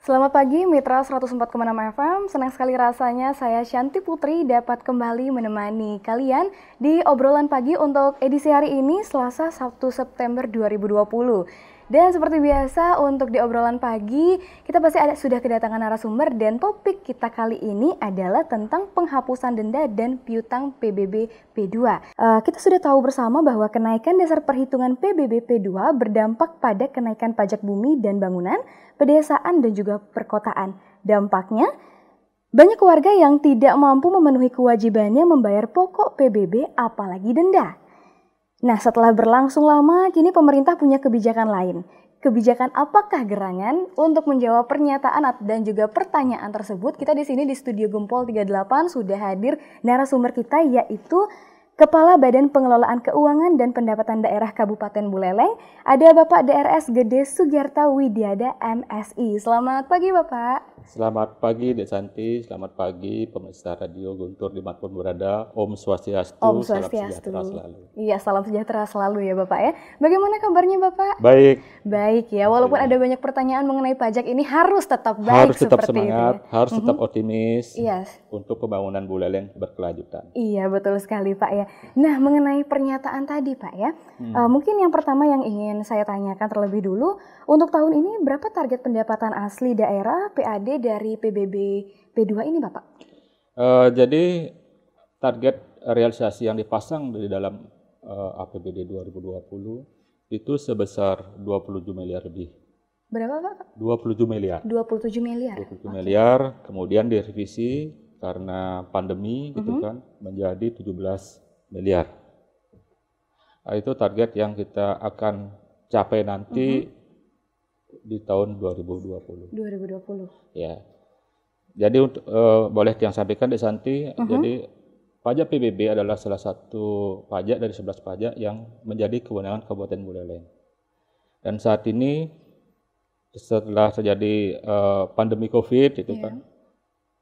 Selamat pagi Mitra 104,6 FM, senang sekali rasanya saya Shanti Putri dapat kembali menemani kalian di obrolan pagi untuk edisi hari ini Selasa 1 September 2020. Dan seperti biasa untuk di obrolan pagi kita pasti sudah kedatangan narasumber dan topik kita kali ini adalah tentang penghapusan denda dan piutang PBB P2. Kita sudah tahu bersama bahwa kenaikan dasar perhitungan PBB P2 berdampak pada kenaikan pajak bumi dan bangunan, pedesaan dan juga perkotaan. Dampaknya, banyak warga yang tidak mampu memenuhi kewajibannya membayar pokok PBB apalagi denda. Nah, setelah berlangsung lama, kini pemerintah punya kebijakan lain. Kebijakan apakah gerangan? Untuk menjawab pernyataan dan juga pertanyaan tersebut, kita di sini di Studio Gempol 38 sudah hadir narasumber kita yaitu Kepala Badan Pengelolaan Keuangan dan Pendapatan Daerah Kabupaten Buleleng, ada Bapak DRS Gede Sugiarta Widyada MSI. Selamat pagi Bapak. Selamat pagi Dek Santi, selamat pagi pemirsa Radio Guntur dimanapun berada. Om Swastiastu, Om Swastiastu. Salam sejahtera selalu. Iya, salam sejahtera selalu ya Bapak ya. Bagaimana kabarnya Bapak? Baik. Baik ya, walaupun ada banyak pertanyaan mengenai pajak ini harus tetap baik harus tetap seperti semangat, itu. harus tetap optimis Yes. untuk pembangunan Buleleng berkelanjutan. Iya, betul sekali Pak ya. Nah, mengenai pernyataan tadi Pak ya, mungkin yang pertama yang ingin saya tanyakan terlebih dulu, untuk tahun ini berapa target pendapatan asli daerah PAD dari PBB P2 ini Bapak? Jadi target realisasi yang dipasang di dalam APBD 2020 itu sebesar 27 miliar lebih. Berapa Pak? 27 miliar. 27 miliar. 27 miliar, kemudian direvisi karena pandemi gitu kan menjadi 17 miliar. Nah, itu target yang kita akan capai nanti di tahun 2020. 2020. Ya. Jadi untuk boleh yang sampaikan Dek Santi, jadi pajak PBB adalah salah satu pajak dari 11 pajak yang menjadi kewenangan Kabupaten Buleleng. Dan saat ini setelah terjadi pandemi Covid itu kan,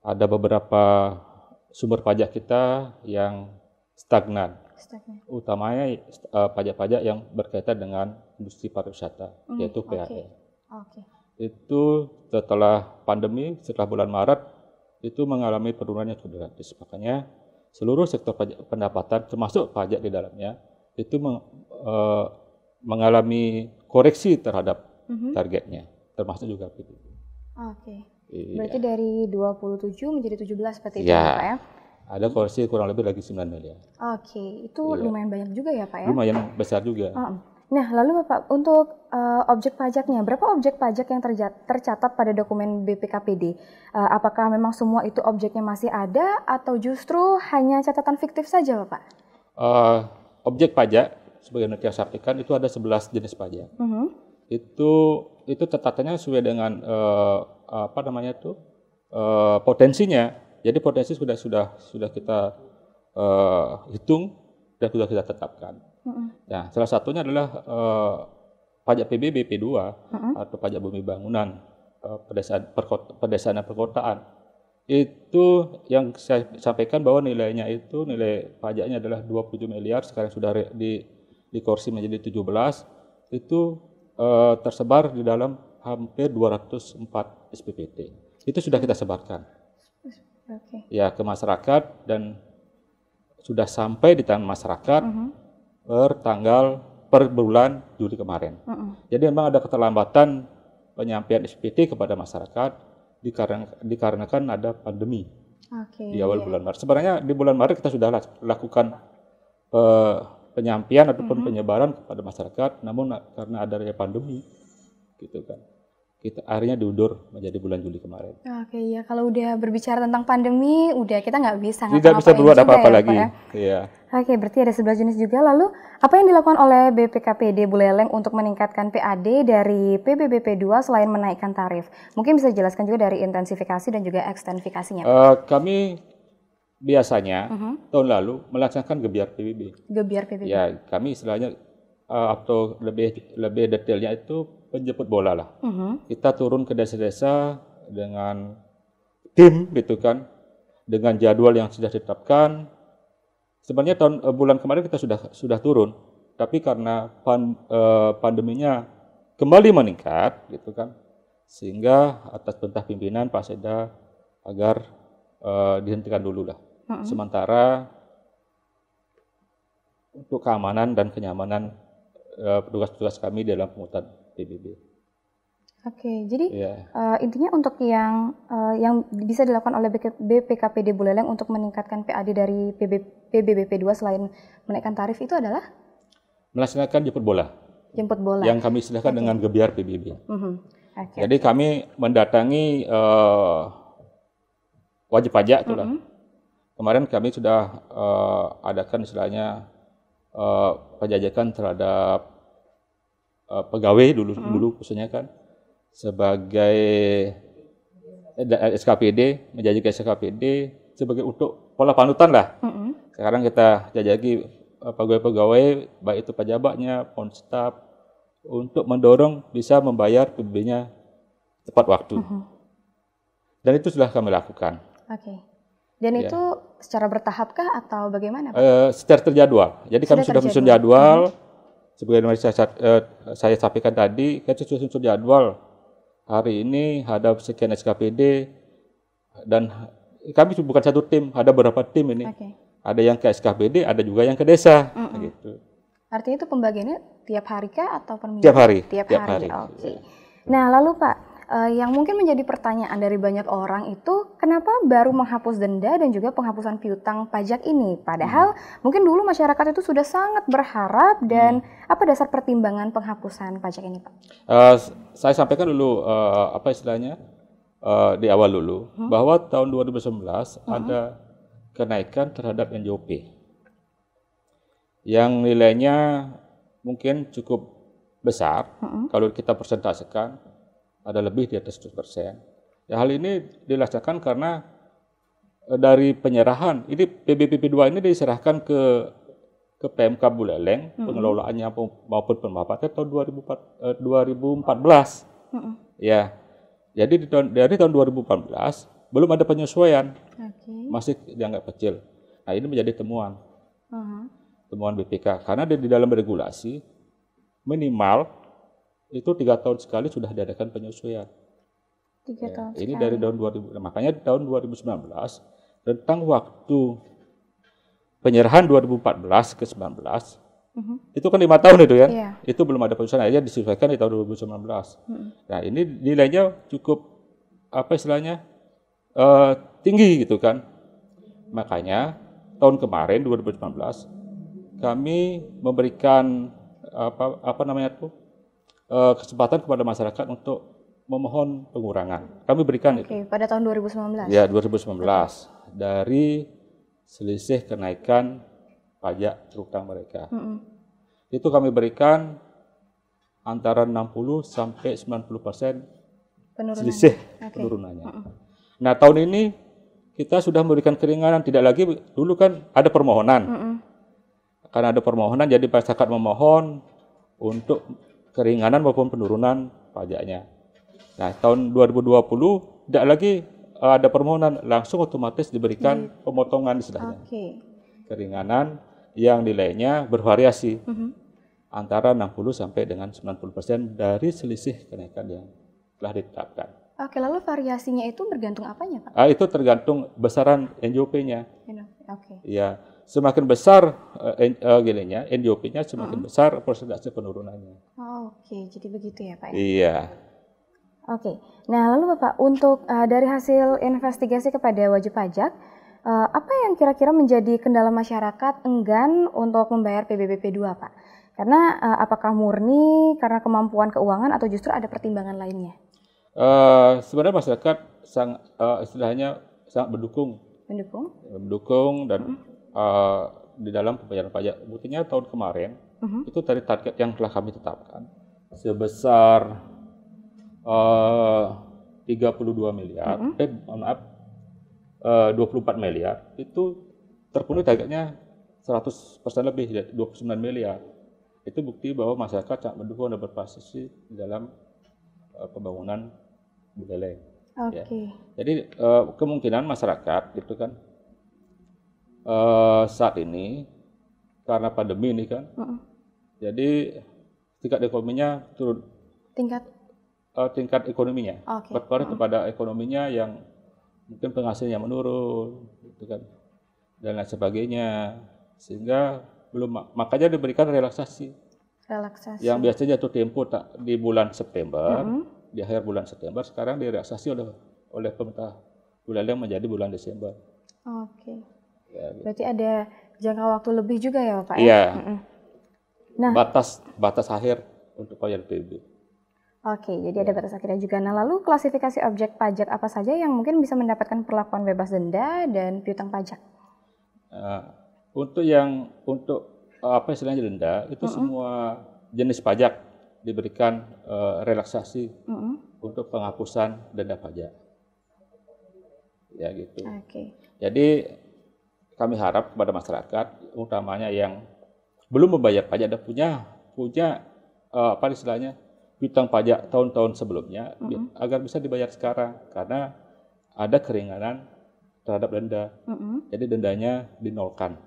ada beberapa sumber pajak kita yang stagnan. Utamanya pajak-pajak yang berkaitan dengan industri pariwisata, yaitu PAE. Itu setelah pandemi, setelah bulan Maret, itu mengalami penurunan yang cukup drastis. Makanya seluruh sektor pajak pendapatan, termasuk pajak di dalamnya, itu mengalami koreksi terhadap targetnya, termasuk juga PBB. Berarti dari 27 menjadi 17 seperti itu ya Pak ya? Ada koreksi kurang lebih lagi 9 miliar. Itu lumayan banyak juga ya Pak ya? Lumayan besar juga. Nah, lalu Bapak, untuk objek pajaknya, berapa objek pajak yang tercatat pada dokumen BPKPD? Apakah memang semua itu objeknya masih ada atau justru hanya catatan fiktif saja Bapak? Objek pajak, sebagai nanti yang sampaikan, itu ada 11 jenis pajak. Itu catatannya sesuai dengan potensinya. Jadi potensi sudah kita hitung dan sudah kita tetapkan. Nah, salah satunya adalah pajak PBB P2 atau pajak bumi bangunan, pedesaan dan perkotaan. Itu yang saya sampaikan bahwa nilainya itu nilai pajaknya adalah 27 miliar, sekarang sudah dikursi menjadi 17. Itu tersebar di dalam hampir 204 SPPT. Itu sudah kita sebarkan. Ya, ke masyarakat dan sudah sampai di tangan masyarakat per bulan Juli kemarin. Jadi memang ada keterlambatan penyampaian SPT kepada masyarakat dikarenakan ada pandemi di awal bulan Maret. Sebenarnya di bulan Maret kita sudah lakukan penyampaian ataupun penyebaran kepada masyarakat, namun karena adanya pandemi, gitu kan, kita akhirnya diundur menjadi bulan Juli kemarin. Kalau udah berbicara tentang pandemi, udah kita nggak bisa berbuat apa-apa lagi. Ya. Berarti ada 11 jenis juga. Lalu, apa yang dilakukan oleh BPKPD Buleleng untuk meningkatkan PAD dari PBB P2 selain menaikkan tarif? Mungkin bisa dijelaskan juga dari intensifikasi dan juga ekstensifikasinya. Kami biasanya tahun lalu melaksanakan gebiar PBB. Gebiar PBB. Ya, kami istilahnya atau lebih detailnya itu penjemput bola lah. Kita turun ke desa-desa dengan tim gitu kan, dengan jadwal yang sudah ditetapkan. Sebenarnya bulan kemarin kita sudah turun, tapi karena pandeminya kembali meningkat gitu kan, sehingga atas perintah pimpinan Pak Seda agar dihentikan dulu lah. Sementara untuk keamanan dan kenyamanan petugas-petugas kami dalam pungutan PBB. Oke, jadi intinya untuk yang bisa dilakukan oleh BPKPD Buleleng untuk meningkatkan PAD dari PBBP 2 selain menaikkan tarif itu adalah melaksanakan jemput bola. Jemput bola. Yang kami istilahkan dengan gebiar PBB. Jadi Okay. kami mendatangi wajib pajak itulah. Kemarin kami sudah adakan istilahnya penjajakan terhadap pegawai dulu khususnya kan sebagai SKPD, menjajaki SKPD sebagai untuk pola panutan lah. Sekarang kita jajaki pegawai-pegawai baik itu pejabatnya, staf untuk mendorong bisa membayar PBB-nya tepat waktu. Dan itu sudah kami lakukan. Oke. Dan itu secara bertahapkah atau bagaimana, Pak? Secara terjadwal. Jadi kami sudah menyusun jadwal. Sebagaimana saya sampaikan tadi, kita sudah menyusun jadwal. Hari ini ada sekian SKPD dan kami bukan satu tim, ada beberapa tim ini. Ada yang ke SKPD, ada juga yang ke desa. Gitu. Artinya itu pembagiannya tiap hari kah atau per minggu? Tiap hari. Tiap hari. Oke. Nah, lalu Pak, yang mungkin menjadi pertanyaan dari banyak orang itu kenapa baru menghapus denda dan juga penghapusan piutang pajak ini? Padahal mungkin dulu masyarakat itu sudah sangat berharap dan apa dasar pertimbangan penghapusan pajak ini, Pak? Saya sampaikan dulu apa istilahnya di awal dulu bahwa tahun 2019 ada kenaikan terhadap NJOP yang nilainya mungkin cukup besar kalau kita persentasekan ada lebih di atas 100%. Ya, hal ini dilaksanakan karena dari penyerahan ini PBBP 2 ini diserahkan ke PMK Buleleng pengelolaannya maupun pemanfaatan tahun 2014. Ya. Jadi dari tahun 2014 belum ada penyesuaian. Masih dianggap kecil. Nah, ini menjadi temuan. Temuan BPK karena di dalam regulasi minimal itu 3 tahun sekali sudah diadakan penyesuaian. 3 tahun ini sekali. dari tahun 2000, makanya tahun 2019 tentang waktu penyerahan 2014 ke 19 itu kan 5 tahun itu ya. Itu belum ada penyesuaian, aja disesuaikan di tahun 2019. Nah, ini nilainya cukup apa istilahnya tinggi gitu kan. Makanya tahun kemarin 2019 kami memberikan kesempatan kepada masyarakat untuk memohon pengurangan. Kami berikan itu. Pada tahun 2019. Ya, 2019 dari selisih kenaikan pajak terutang mereka. Itu kami berikan antara 60 sampai 90% selisih penurunannya. Nah, tahun ini kita sudah memberikan keringanan, tidak lagi dulu kan ada permohonan. Karena ada permohonan, jadi masyarakat memohon untuk keringanan maupun penurunan pajaknya. Nah, tahun 2020 tidak lagi ada permohonan, langsung otomatis diberikan pemotongan istilahnya. Keringanan yang nilainya bervariasi antara 60 sampai dengan 90% dari selisih kenaikan yang telah ditetapkan. Oke, lalu variasinya itu bergantung apanya, Pak? Itu tergantung besaran NJOP-nya. Ya, semakin besar NJOP-nya semakin besar persentase penurunannya. Oke, jadi begitu ya, Pak? Iya. Oke, nah lalu Bapak, untuk dari hasil investigasi kepada wajib pajak, apa yang kira-kira menjadi kendala masyarakat enggan untuk membayar PBBP 2, Pak? Karena apakah murni karena kemampuan keuangan atau justru ada pertimbangan lainnya? Sebenarnya masyarakat istilahnya sangat mendukung dan di dalam pembayaran pajak. Buktinya tahun kemarin itu dari target yang telah kami tetapkan sebesar 32 miliar, 24 miliar itu terpenuhi targetnya 100% lebih, 29 miliar. Itu bukti bahwa masyarakat sangat mendukung dan berpartisipasi di dalam pembangunan Buleleng. Ya. Jadi kemungkinan masyarakat itu kan saat ini karena pandemi ini kan, jadi tingkat ekonominya turun. tingkat ekonominya, Oke. berpengaruh kepada ekonominya yang mungkin penghasilannya menurun, gitu kan, dan lain sebagainya, sehingga makanya diberikan relaksasi. Relaksasi. Yang biasanya jatuh tempo di bulan September, di akhir bulan September, sekarang direlaksasi oleh pemerintah Buleleng menjadi bulan Desember. Oke. Ya, gitu. Berarti ada jangka waktu lebih juga ya Bapak ya? Iya. Nah, batas akhir untuk bayar PBB. Oke, jadi ada batas akhirnya juga. Nah, lalu klasifikasi objek pajak apa saja yang mungkin bisa mendapatkan perlakuan bebas denda dan piutang pajak? Untuk apa istilahnya denda, itu semua jenis pajak diberikan relaksasi untuk penghapusan denda pajak. Ya gitu. Oke. Jadi kami harap kepada masyarakat, utamanya yang belum membayar pajak dan punya apa istilahnya piutang pajak tahun-tahun sebelumnya, agar bisa dibayar sekarang, karena ada keringanan terhadap denda. Jadi dendanya dinolkan.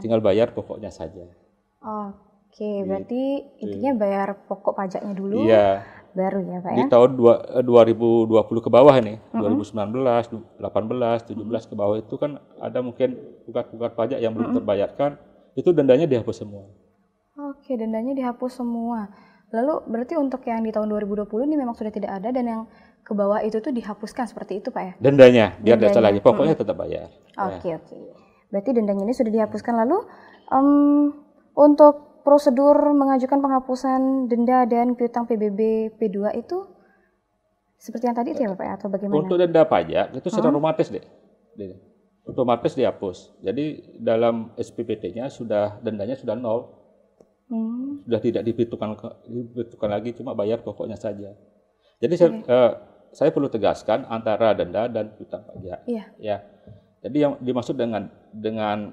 Tinggal bayar pokoknya saja. Oke, berarti intinya bayar pokok pajaknya dulu. Iya. Baru ya Pak ya? Di tahun 2020 ke bawah ini, 2019, 18, 17 ke bawah itu kan ada mungkin pungat-pungat pajak yang belum terbayarkan, itu dendanya dihapus semua. Oke, dendanya dihapus semua. Lalu berarti untuk yang di tahun 2020 ini memang sudah tidak ada, dan yang ke bawah itu tuh dihapuskan seperti itu Pak ya? Dendanya, biar desa lagi, pokoknya tetap bayar. Oke. Berarti dendanya ini sudah dihapuskan. Lalu untuk prosedur mengajukan penghapusan denda dan piutang PBB P2 itu seperti yang tadi itu ya Bapak ya, atau bagaimana? Untuk denda pajak itu secara otomatis otomatis dihapus. Jadi dalam SPPT-nya dendanya sudah nol, sudah tidak diperhitungkan lagi, cuma bayar pokoknya saja. Jadi saya perlu tegaskan antara denda dan piutang pajak. Iya. Ya. Jadi yang dimaksud dengan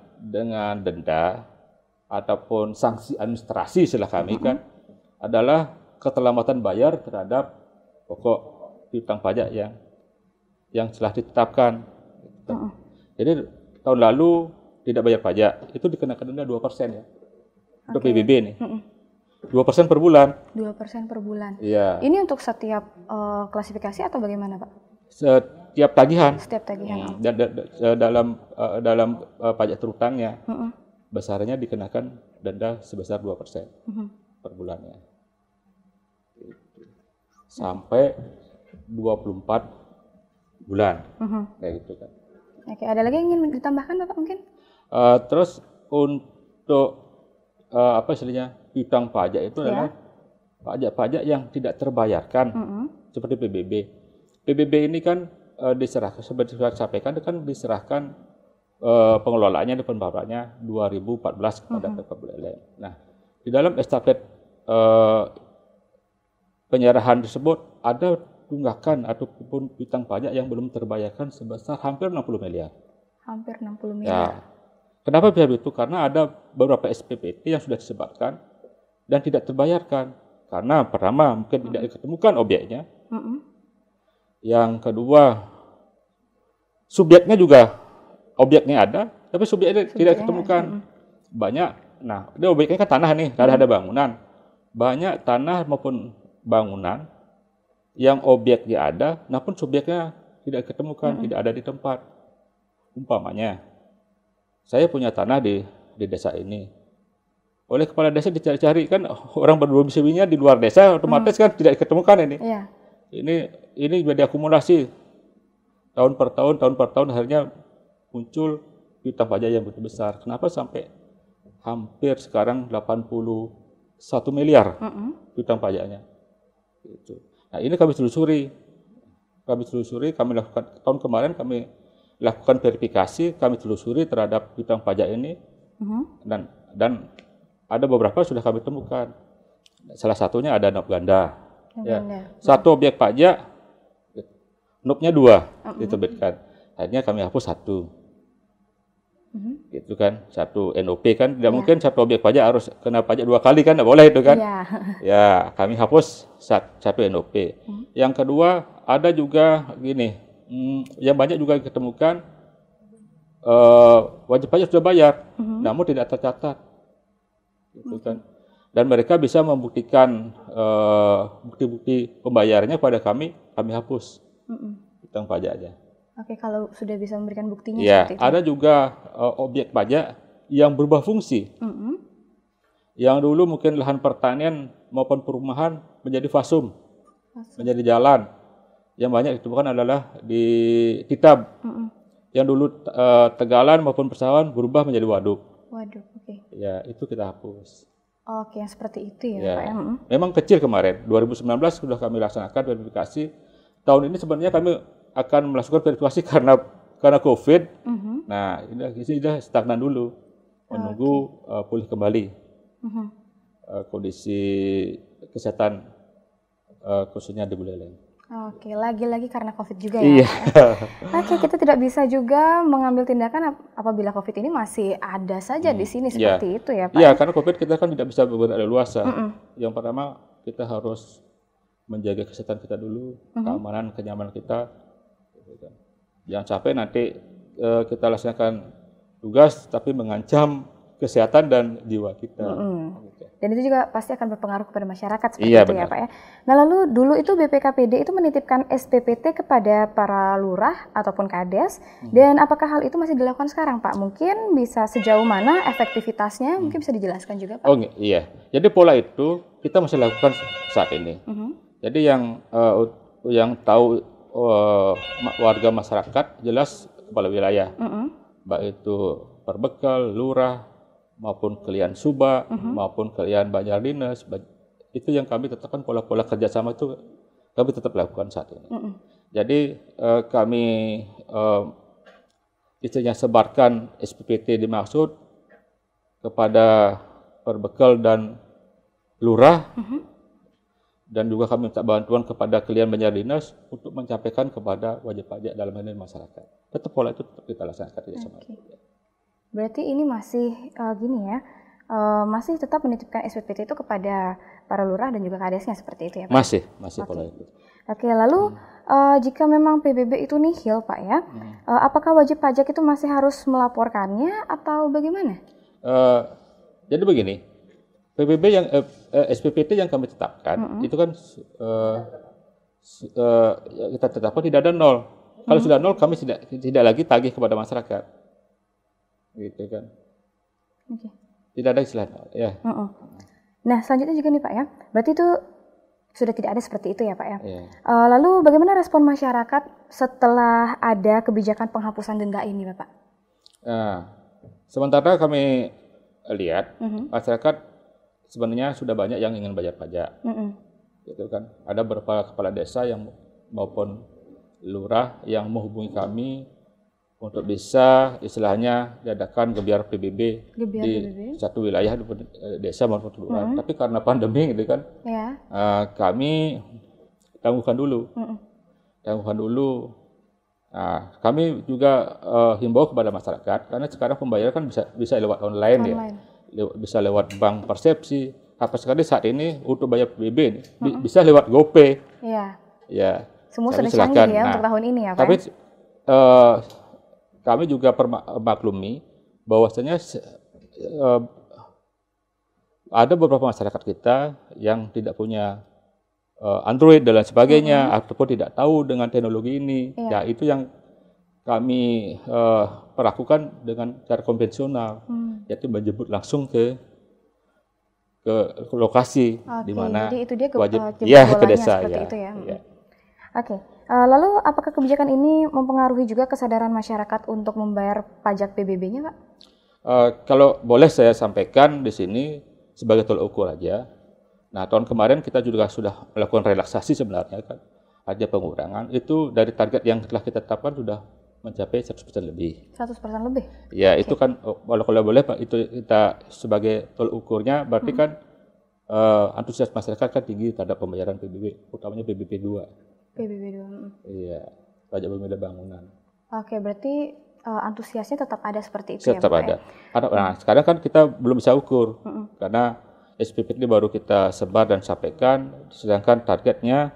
denda ataupun sanksi administrasi istilah kami kan adalah keterlambatan bayar terhadap pokok piutang pajak yang telah ditetapkan. Jadi tahun lalu tidak bayar pajak, itu dikenakan denda 2% ya. Untuk PBB nih. 2% per bulan. 2% per bulan. Iya. Ini untuk setiap klasifikasi atau bagaimana Pak? Setiap tagihan. Setiap tagihan. Dan dalam pajak terutangnya, besarnya dikenakan denda sebesar 2% per bulannya. Sampai 24 bulan. Kayak gitu kan. Oke, ada lagi yang ingin ditambahkan Bapak mungkin? Terus untuk apa istilahnya piutang pajak itu adalah pajak-pajak yang tidak terbayarkan, seperti PBB. PBB ini kan diserahkan, seperti saya sampaikan, kan diserahkan pengelolaannya dan pembawaannya 2014 kepada Pemkab Buleleng. Nah, di dalam estafet penyerahan tersebut ada tunggakan ataupun piutang pajak yang belum terbayarkan sebesar hampir 60 miliar. Hampir 60 miliar. Ya. Kenapa bisa begitu? Karena ada beberapa SPPT yang sudah disebarkan dan tidak terbayarkan. Karena pertama mungkin tidak diketemukan objeknya. Yang kedua, subjeknya juga objeknya ada, tapi subjeknya tidak diketemukan. Banyak. Nah, ini objeknya kan tanah nih, ada bangunan. Banyak tanah maupun bangunan yang objeknya ada, namun subjeknya tidak diketemukan, tidak ada di tempat. Umpamanya, saya punya tanah di desa ini. Oleh kepala desa dicari-cari, kan orang berdomisilinya di luar desa, otomatis kan tidak diketemukan ini. Iya. Ini jadi akumulasi tahun per tahun, akhirnya muncul piutang pajak yang begitu besar. Kenapa sampai hampir sekarang 81 miliar piutang pajaknya? Gitu. Nah, ini kami telusuri, kami lakukan tahun kemarin, kami lakukan verifikasi, kami telusuri terhadap piutang pajak ini, dan ada beberapa sudah kami temukan. Salah satunya ada nop ganda. Satu objek pajak, nopnya 2 diterbitkan. Akhirnya kami hapus 1. Gitu kan, 1 NOP kan, tidak mungkin satu objek pajak harus kena pajak 2 kali kan, tidak boleh itu kan. Ya, kami hapus 1 NOP. Yang kedua, ada juga gini, yang banyak juga ditemukan wajib pajak sudah bayar, namun tidak tercatat, gitu kan. Dan mereka bisa membuktikan bukti-bukti pembayarannya kepada kami hapus utang pajaknya. Oke, kalau sudah bisa memberikan buktinya Ya, seperti itu. ada juga objek pajak yang berubah fungsi. Yang dulu mungkin lahan pertanian maupun perumahan menjadi fasum, menjadi jalan. Yang banyak ditemukan adalah di Kitab. Yang dulu tegalan maupun persawahan berubah menjadi waduk. Waduh, oke. Ya, itu kita hapus. Oke, yang seperti itu ya, Ya, Pak ya. memang kecil kemarin. 2019 sudah kami laksanakan verifikasi. Tahun ini sebenarnya kami akan melakukan verifikasi karena COVID. Nah, ini sudah stagnan dulu, menunggu pulih kembali kondisi kesehatan khususnya di Buleleng. Oke, lagi-lagi karena COVID juga ya. Iya. Oke, kita tidak bisa juga mengambil tindakan apabila COVID ini masih ada saja di sini seperti itu ya, Pak. Iya, karena COVID kita kan tidak bisa berleluasa. Yang pertama kita harus menjaga kesehatan kita dulu, keamanan, kenyamanan kita. Jangan sampai nanti kita laksanakan tugas tapi mengancam kesehatan dan jiwa kita. Dan itu juga pasti akan berpengaruh kepada masyarakat seperti Iya, itu benar. ya, Pak ya. Nah, lalu dulu itu BPKPD itu menitipkan SPPT kepada para lurah ataupun kades, dan apakah hal itu masih dilakukan sekarang, Pak? Mungkin bisa sejauh mana efektivitasnya, mungkin bisa dijelaskan juga, Pak? Oh iya, jadi pola itu kita masih lakukan saat ini. Jadi yang tahu warga masyarakat jelas kepala wilayah, baik itu Perbekal, lurah, maupun kalian Suba, maupun kalian Banjar Dinas, itu yang kami tetapkan pola-pola kerjasama itu kami tetap lakukan saat ini. Jadi kami istilahnya sebarkan SPPT dimaksud kepada Perbekal dan lurah, dan juga kami minta bantuan kepada kalian Banjar Dinas untuk menyampaikan kepada wajib pajak dalam hal ini masyarakat. Tetap pola itu tetap kita laksanakan kerjasama. Berarti ini masih gini ya, masih tetap menitipkan SPPT itu kepada para lurah dan juga kadesnya seperti itu ya, Pak? Masih pola itu. Oke, lalu jika memang PBB itu nihil, Pak ya, apakah wajib pajak itu masih harus melaporkannya atau bagaimana? Jadi begini, PBB yang SPPT yang kami tetapkan itu kan kita tetapkan tidak ada nol. Kalau sudah nol, kami tidak lagi tagih kepada masyarakat. Gitu kan. Tidak ada istilah ya. Nah, selanjutnya juga nih, Pak ya, berarti itu sudah tidak ada seperti itu ya, Pak ya. Lalu bagaimana respon masyarakat setelah ada kebijakan penghapusan denda ini, Bapak? Sementara kami lihat masyarakat sebenarnya sudah banyak yang ingin bayar pajak. Gitu kan. Ada beberapa kepala desa yang maupun lurah yang menghubungi kami untuk bisa istilahnya diadakan gebiar PBB di satu wilayah di desa maupun kelurahan. Tapi karena pandemi gitu kan, kami tangguhkan dulu. Nah, kami juga himbau kepada masyarakat karena sekarang pembayaran kan bisa lewat online. Ya, bisa lewat bank persepsi. Apa sekali saat ini untuk bayar PBB ini bisa lewat GoPay. Ya. Semua sudah canggih ya untuk tahun ini ya, Pak. Tapi kami juga maklumi bahwasanya ada beberapa masyarakat kita yang tidak punya Android dan lain sebagainya, ataupun tidak tahu dengan teknologi ini. Ya, itu yang kami perlakukan dengan cara konvensional, yaitu menjemput langsung ke lokasi di mana wajib ke desa ya. Oke. Lalu apakah kebijakan ini mempengaruhi juga kesadaran masyarakat untuk membayar pajak PBB-nya, Pak? Kalau boleh saya sampaikan di sini sebagai tolak ukur aja. Nah, tahun kemarin kita juga sudah melakukan relaksasi sebenarnya kan. Ada pengurangan itu dari target yang telah kita tetapkan sudah mencapai 100% lebih. 100% lebih? Ya, itu kan kalau boleh Pak, itu kita sebagai tolak ukurnya berarti kan antusias masyarakat kan tinggi terhadap pembayaran PBB, utamanya PBB 2. PBB 2. Iya, pajak pemilihan bangunan. Oke, berarti antusiasnya tetap ada seperti itu tetap ya, Pak? Ada. Nah, sekarang kan kita belum bisa ukur karena SPPT ini baru kita sebar dan sampaikan, sedangkan targetnya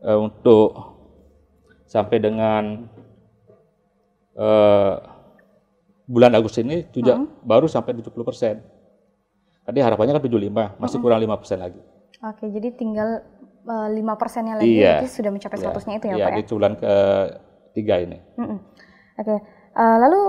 untuk sampai dengan bulan Agustus ini baru sampai 70%. Tadi harapannya kan 75, masih kurang 5% lagi. Oke, jadi tinggal 5%-nya lagi Iya. nanti sudah mencapai Iya. 100-nya itu ya Iya, Pak ya? di bulan ketiga ini. Oke, lalu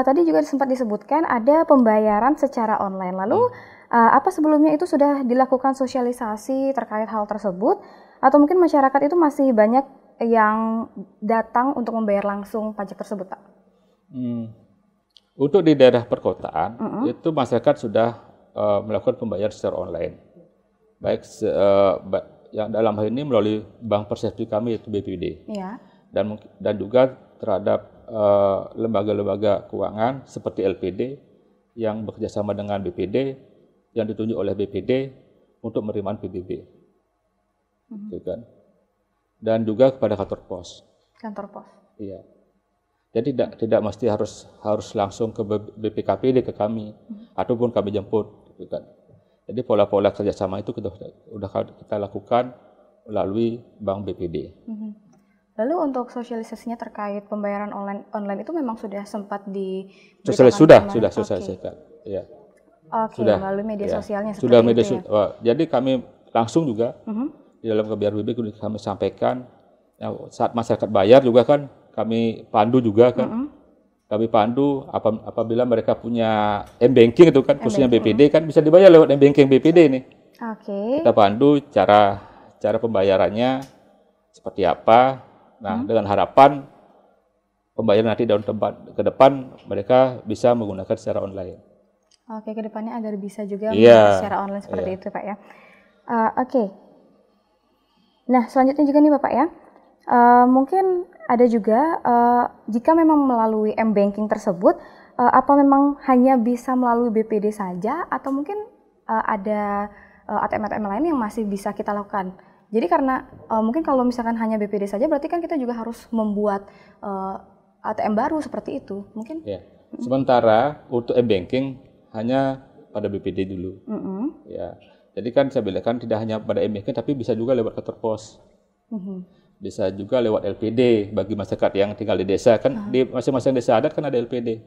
tadi juga sempat disebutkan ada pembayaran secara online. Lalu apa sebelumnya itu sudah dilakukan sosialisasi terkait hal tersebut? Atau mungkin masyarakat itu masih banyak yang datang untuk membayar langsung pajak tersebut Pak? Untuk di daerah perkotaan, itu masyarakat sudah melakukan pembayaran secara online. Baik yang dalam hal ini melalui bank persepsi kami yaitu BPD. Iya. Dan juga terhadap lembaga-lembaga keuangan seperti LPD yang bekerjasama dengan BPD yang ditunjuk oleh BPD untuk menerima PBB. Gitu kan. Dan juga kepada kantor pos. Kantor pos. Iya. Jadi tidak mesti harus langsung ke BPKPD ke kami ataupun kami jemput gitu kan. Jadi pola-pola kerjasama itu sudah kita lakukan melalui bank BPD. Lalu untuk sosialisasinya terkait pembayaran online itu memang sudah sempat sudah selesaikan. Ya. Oke, melalui media sosialnya seperti sudah media itu ya. Jadi kami langsung juga di dalam KBRBB kami sampaikan saat masyarakat bayar juga kan kami pandu juga kan. Kami pandu apabila mereka punya M-Banking itu kan, khususnya BPD kan bisa dibayar lewat M-Banking BPD ini. Oke. Kita pandu cara pembayarannya seperti apa. Nah, dengan harapan pembayaran nanti dalam tempat ke depan mereka bisa menggunakan secara online. Oke, ke depannya agar bisa juga secara online seperti itu Pak ya. Oke. Nah, selanjutnya juga nih Bapak ya. Mungkin ada juga jika memang melalui M-Banking tersebut, apa memang hanya bisa melalui BPD saja atau mungkin ada ATM-ATM lain yang masih bisa kita lakukan? Jadi karena mungkin kalau misalkan hanya BPD saja berarti kan kita juga harus membuat ATM baru seperti itu, mungkin? Ya. Sementara untuk M-Banking hanya pada BPD dulu. Ya. Jadi kan saya bilang kan tidak hanya pada M-Banking tapi bisa juga lewat kantor pos. Bisa juga lewat LPD bagi masyarakat yang tinggal di desa kan di masing-masing desa adat kan ada LPD.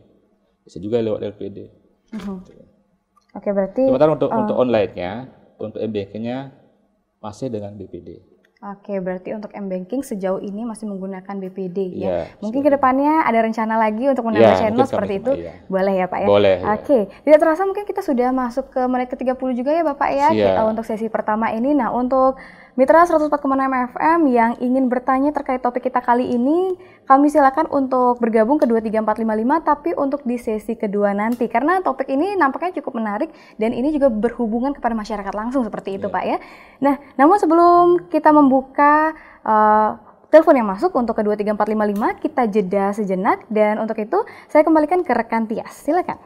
Bisa juga lewat LPD. Oke, berarti sementara untuk online-nya, untuk M-Banking-nya masih dengan BPD. Oke, berarti untuk M-Banking sejauh ini masih menggunakan BPD ya. Ya mungkin kedepannya ada rencana lagi untuk menambah channel seperti itu. Boleh ya Pak ya? Boleh. Oke, tidak terasa mungkin kita sudah masuk ke menit ke-30 juga ya Bapak ya. Untuk sesi pertama ini. Nah, untuk Mitra 104,6 FM yang ingin bertanya terkait topik kita kali ini, kami silakan untuk bergabung ke 23455 tapi untuk di sesi kedua nanti. Karena topik ini nampaknya cukup menarik dan ini juga berhubungan kepada masyarakat langsung seperti itu Pak ya. Nah, namun sebelum kita membuka telepon yang masuk untuk ke 23455, kita jeda sejenak dan untuk itu saya kembalikan ke rekan Tias. Silakan.